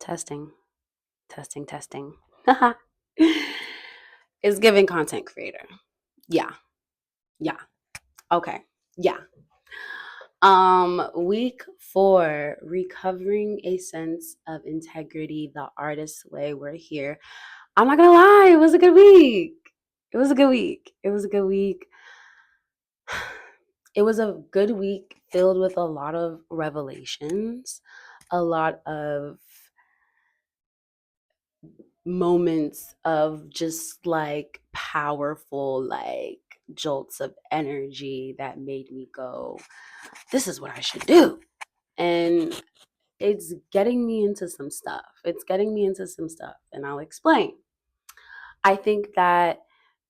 Testing, testing, testing. It's giving content creator. Yeah, yeah. Okay, yeah. Week 4, recovering a sense of integrity the artist's way. We're here. I'm not gonna lie, it was a good week. It was a good week. It was a good week. It was a good week filled with a lot of revelations, a lot of moments of just like powerful like jolts of energy that made me go, this is what I should do. And it's getting me into some stuff. It's getting me into some stuff, and I'll explain. I think that,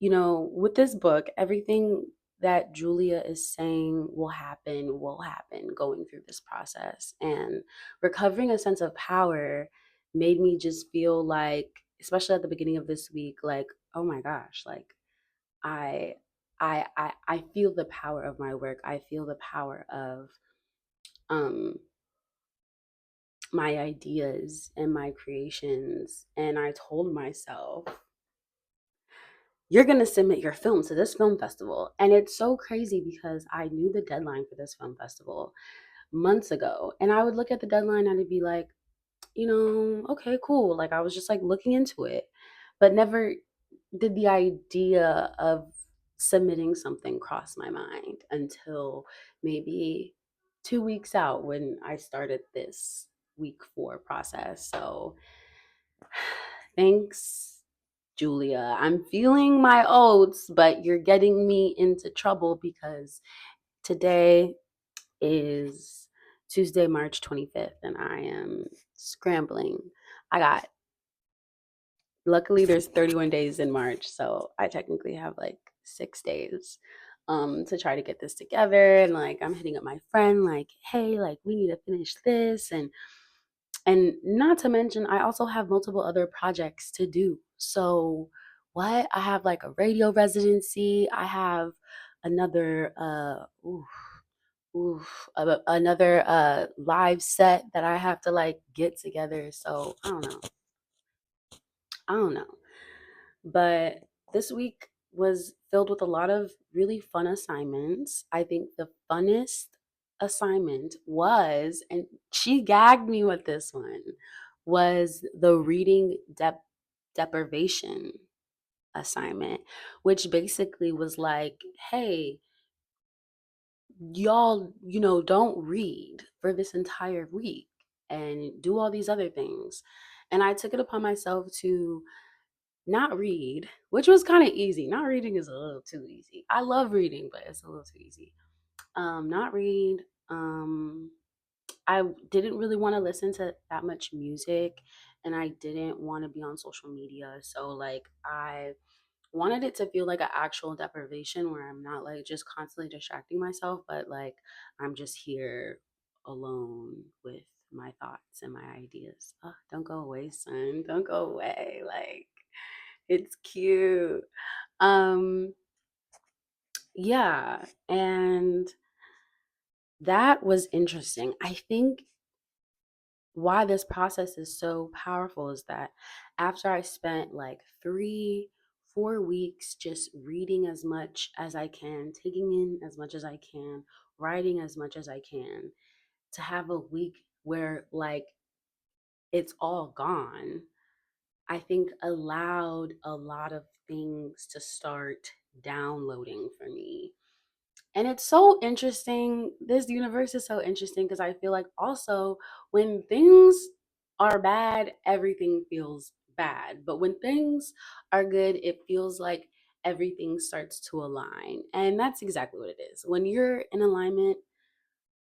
with this book, everything that Julia is saying will happen going through this process. And recovering a sense of power made me just feel like, especially at the beginning of this week, like, oh my gosh, like I I feel the power of my work. I feel the power of um my ideas and my creations. And I told myself, you're going to submit your film to this film festival. And it's so crazy because I knew the deadline for this film festival months ago. And I would look at the deadline and I'd be like, okay, cool. Like I was just like looking into it, but never did the idea of submitting something cross my mind until maybe 2 weeks out when I started this week 4 process. So thanks, Julia. I'm feeling my oats, but you're getting me into trouble because today is Tuesday, March 25th, and I am scrambling. I got, luckily, there's 31 days in March, so I technically have like 6 days to try to get this together. And like, I'm hitting up my friend, like, hey, like, we need to finish this. And not to mention, I also have multiple other projects to do. So, what? I have like a radio residency. I have another, another live set that I have to like get together. So, I don't know. I don't know. But this week was filled with a lot of really fun assignments. I think the funnest assignment was, and she gagged me with this one, was the reading deprivation assignment, which basically was like, hey, y'all, don't read for this entire week and do all these other things. And I took it upon myself to not read, which was kind of easy. Not reading is a little too easy. I love reading, but it's a little too easy. Not read. Um, I didn't really want to listen to that much music, and I didn't want to be on social media. So like I wanted it to feel like an actual deprivation where I'm not like just constantly distracting myself, but like I'm just here alone with my thoughts and my ideas. Oh, don't go away, son. Don't go away. Like it's cute. Um, yeah, and that was interesting. I think why this process is so powerful is that after I spent like 4 weeks just reading as much as I can, taking in as much as I can, writing as much as I can, to have a week where like it's all gone, I think allowed a lot of things to start downloading for me. And it's so interesting. This universe is so interesting because I feel like also when things are bad, everything feels bad. But when things are good, it feels like everything starts to align. And that's exactly what it is. When you're in alignment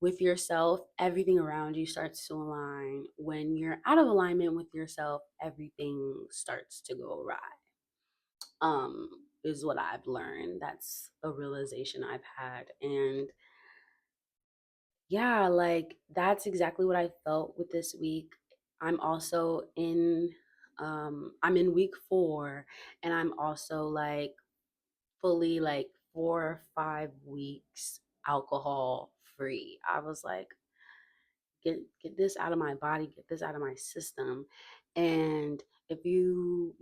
with yourself, everything around you starts to align. When you're out of alignment with yourself, everything starts to go awry. Um, is what I've learned. That's a realization I've had. And yeah, like that's exactly what I felt with this week. I'm also in I'm in week 4, and I'm also like fully like 4 or 5 weeks alcohol free. I was like, get this out of my body, get this out of my system. And if you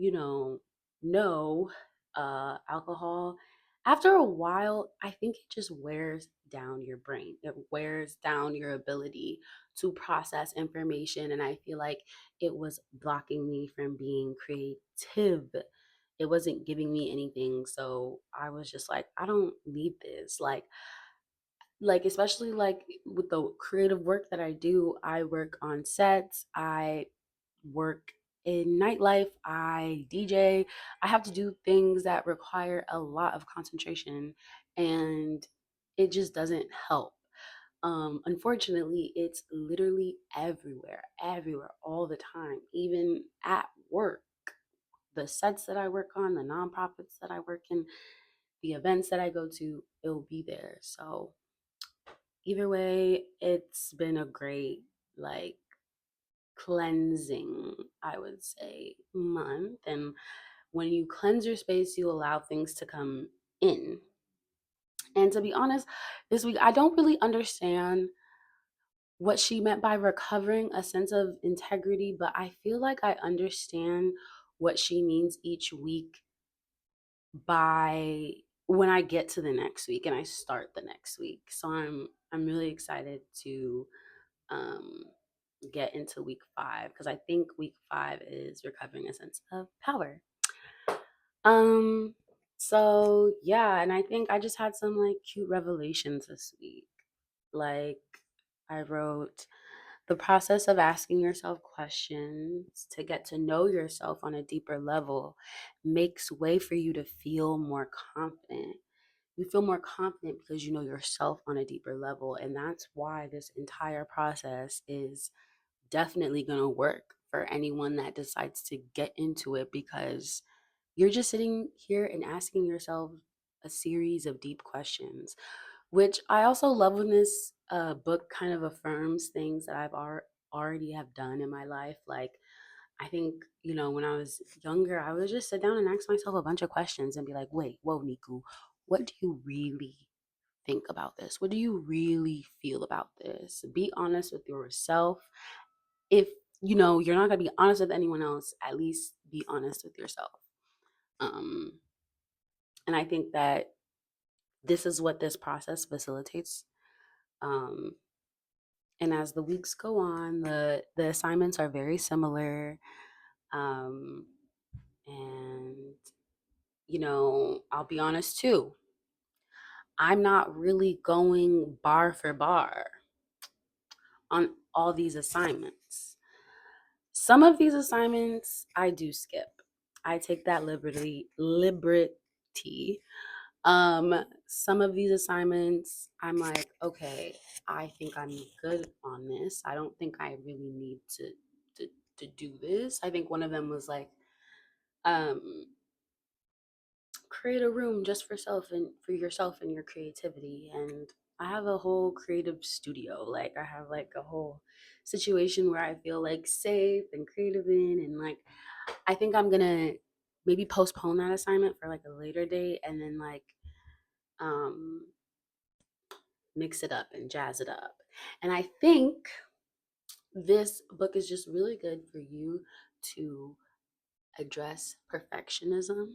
know alcohol, after a while, I think it just wears down your brain. It wears down your ability to process information. And I feel like it was blocking me from being creative. It wasn't giving me anything. So I was just like, I don't need this. Like especially like with the creative work that I do, I work on sets, I work in nightlife, I DJ. I have to do things that require a lot of concentration, and it just doesn't help. Unfortunately, it's literally everywhere, all the time, even at work. The sets that I work on, the nonprofits that I work in, the events that I go to, it'll be there. So either way, it's been a great, like, cleansing, I would say, month. And when you cleanse your space, you allow things to come in. And to be honest, this week I don't really understand what she meant by recovering a sense of integrity, but I feel like I understand what she means each week by when I get to the next week and I start the next week. So I'm really excited to um get into week 5, because I think week 5 is recovering a sense of power. Um so yeah, and I think I just had some like cute revelations this week. Like I wrote, the process of asking yourself questions to get to know yourself on a deeper level makes way for you to feel more confident. You feel more confident because you know yourself on a deeper level. And that's why this entire process is definitely going to work for anyone that decides to get into it, because you're just sitting here and asking yourself a series of deep questions, which I also love when this book kind of affirms things that already have done in my life. Like, I think, when I was younger, I would just sit down and ask myself a bunch of questions and be like, wait, whoa, Niku, what do you really think about this? What do you really feel about this? Be honest with yourself. If you're not gonna be honest with anyone else, at least be honest with yourself. Um, and I think that this is what this process facilitates. Um, and as the weeks go on, the assignments are very similar. Um, and I'll be honest too. I'm not really going bar for bar on all these assignments. Some of these assignments I do skip. I take that liberty. Some of these assignments I'm like, okay, I think I'm good on this. I don't think I really need to to do this. I think one of them was like, um create a room just for self and for yourself and your creativity. And I have a whole creative studio. Like I have like a whole situation where I feel like safe and creative in, and like I think I'm gonna maybe postpone that assignment for like a later date, and then like um mix it up and jazz it up. And I think this book is just really good for you to address perfectionism.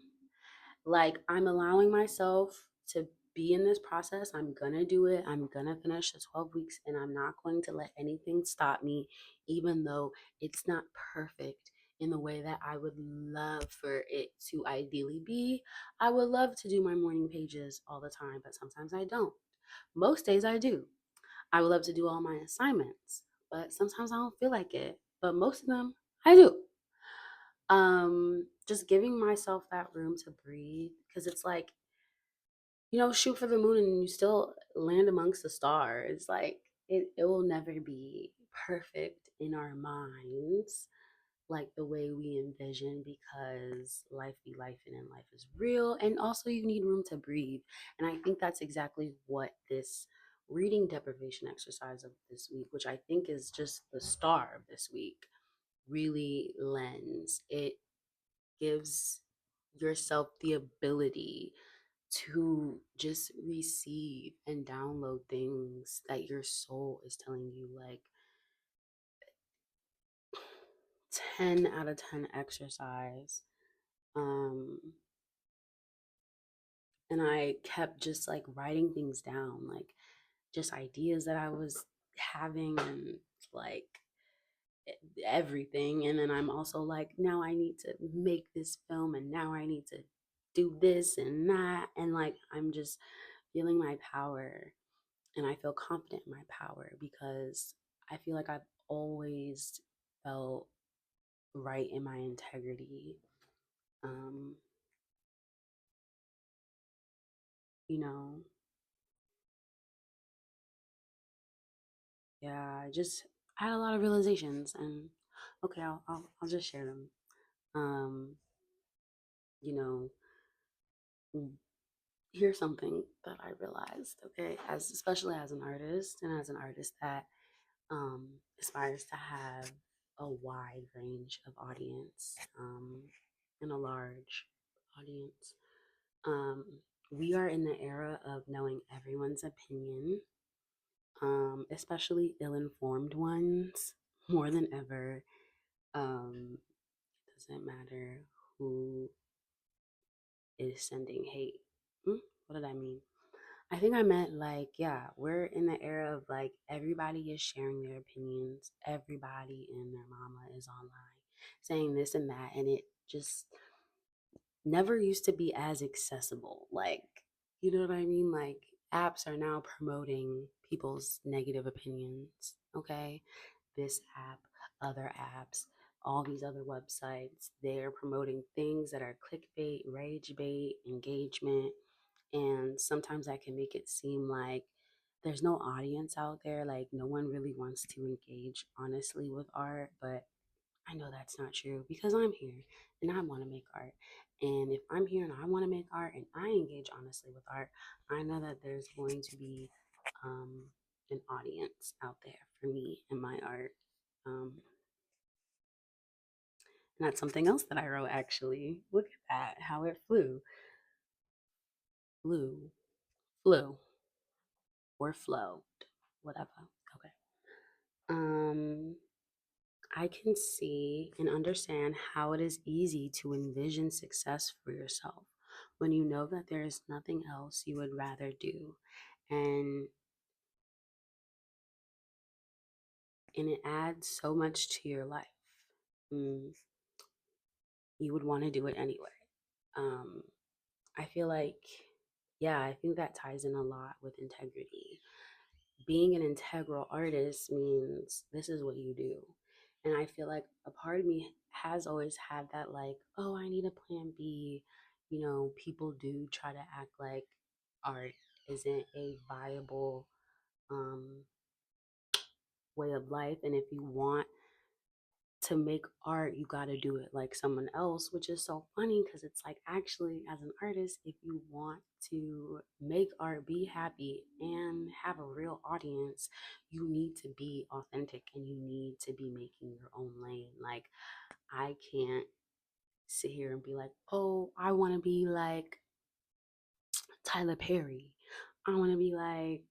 Like, I'm allowing myself to be in this process. I'm gonna do it. I'm gonna finish the 12 weeks, and I'm not going to let anything stop me, even though it's not perfect in the way that I would love for it to ideally be. I would love to do my morning pages all the time, but sometimes I don't. Most days I do. I would love to do all my assignments, but sometimes I don't feel like it. But most of them I do. Just giving myself that room to breathe, because it's like, shoot for the moon and you still land amongst the stars. Like it will never be perfect in our minds like the way we envision, because life be life and life is real, and also you need room to breathe. And I think that's exactly what this reading deprivation exercise of this week, which I think is just the star of this week, really lends. It gives yourself the ability to just receive and download things that your soul is telling you, like, 10 out of 10 exercise. Um, and I kept just like writing things down, like just ideas that I was having and like everything. And then I'm also like, now I need to make this film and now I need to do this and that. And like, I'm just feeling my power and I feel confident in my power because I feel like I've always felt right in my integrity. Um, you know, yeah, I had a lot of realizations and okay, I'll just share them. Um, you know, here's something that I realized, okay, as especially as an artist and as an artist that aspires to have a wide range of audience and a large audience. Um, we are in the era of knowing everyone's opinion, especially ill-informed ones, more than ever. It doesn't matter who is sending hate. What did I mean? I think I meant like, yeah, we're in the era of like everybody is sharing their opinions. Everybody and their mama is online saying this and that. And it just never used to be as accessible. Like, you know what I mean? Like, apps are now promoting people's negative opinions. Okay. This app, other apps, all these other websites, they're promoting things that are clickbait, rage bait, engagement, and sometimes that can make it seem like there's no audience out there, like no one really wants to engage honestly with art. But I know that's not true because I'm here and I want to make art. And if I'm here and I want to make art and I engage honestly with art, I know that there's going to be um, an audience out there for me and my art. And that's something else that I wrote actually. Look at that, how it flew, flew, or flowed, whatever. Okay. Um, I can see and understand how it is easy to envision success for yourself when you know that there is nothing else you would rather do. And and it adds so much to your life. Mm, you would want to do it anyway. Um, I feel like, yeah, I think that ties in a lot with integrity. Being an integral artist means this is what you do. And I feel like a part of me has always had that, like, oh, I need a plan B. You know, people do try to act like art isn't a viable um, way of life. And if you want to make art, you got to do it like someone else, which is so funny because it's like actually, as an artist, if you want to make art, be happy, and have a real audience, you need to be authentic and you need to be making your own lane. Like, I can't sit here and be like, oh, I want to be like Tyler Perry. I want to be like,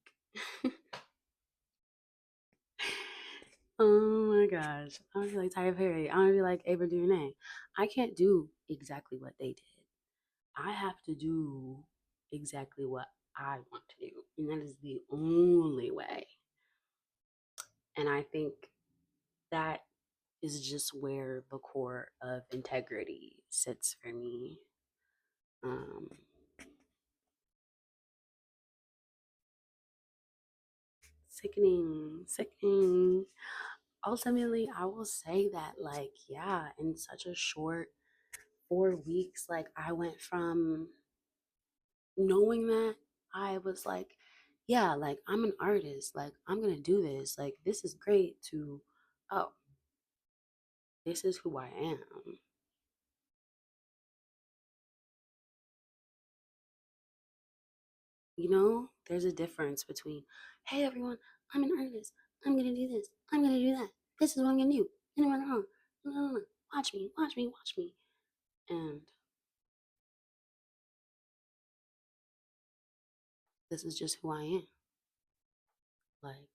oh my gosh, I want to be like Tyler Perry. I want to be like Ava DuVernay. I can't do exactly what they did. I have to do exactly what I want to do. And that is the only way. And I think that is just where the core of integrity sits for me. Um, sickening. Ultimately, I will say that, like, yeah, in such a short 4 weeks, like, I went from knowing that I was like, yeah, like I'm an artist, like I'm gonna do this, like this is great, to, oh, this is who I am. You know, there's a difference between, hey everyone, I'm an artist, I'm gonna do this, I'm gonna do that, this is what I'm gonna do, watch me, watch me, watch me. And this is just who I am. Like,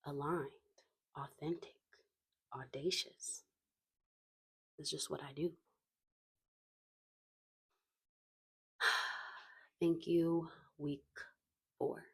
aligned. authentic, audacious. It's just what I do. Thank you, week 4.